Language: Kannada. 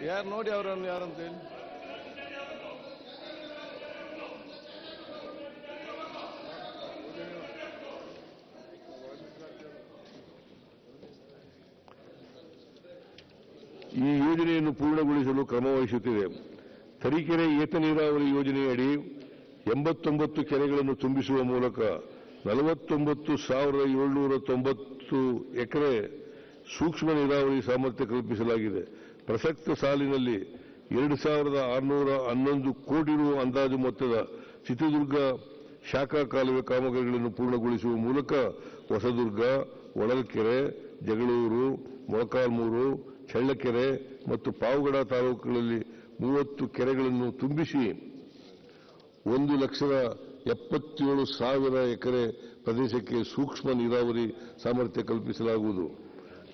ಯಾರು ನೋಡಿ ಅವರನ್ನು ಯಾರಂತೇಳಿ. ಈ ಯೋಜನೆಯನ್ನು ಪೂರ್ಣಗೊಳಿಸಲು ಕ್ರಮ ವಹಿಸುತ್ತಿದೆ. ತರೀಕೆರೆ ಏತ ನೀರಾವರಿ ಯೋಜನೆಯಡಿ 89 ಕೆರೆಗಳನ್ನು ತುಂಬಿಸುವ ಮೂಲಕ 49,790 ಎಕರೆ ಸೂಕ್ಷ್ಮ ನೀರಾವರಿ ಸಾಮರ್ಥ್ಯ ಕಲ್ಪಿಸಲಾಗಿದೆ. ಪ್ರಸಕ್ತ ಸಾಲಿನಲ್ಲಿ 2,611 ಕೋಟಿ ರು ಅಂದಾಜು ಮೊತ್ತದ ಚಿತ್ರದುರ್ಗ ಶಾಖಾ ಕಾಲುವೆ ಕಾಮಗಾರಿಗಳನ್ನು ಪೂರ್ಣಗೊಳಿಸುವ ಮೂಲಕ ಹೊಸದುರ್ಗ, ಹೊಳಲ್ಕೆರೆ, ಜಗಳೂರು, ಮೊಳಕಾಲ್ಮೂರು, ಚಳ್ಳಕೆರೆ ಮತ್ತು ಪಾವಗಡ ತಾಲೂಕುಗಳಲ್ಲಿ 30 ಕೆರೆಗಳನ್ನು ತುಂಬಿಸಿ 1,77,000 ಎಕರೆ ಪ್ರದೇಶಕ್ಕೆ ಸೂಕ್ಷ್ಮ ನೀರಾವರಿ ಸಾಮರ್ಥ್ಯ ಕಲ್ಪಿಸಲಾಗುವುದು.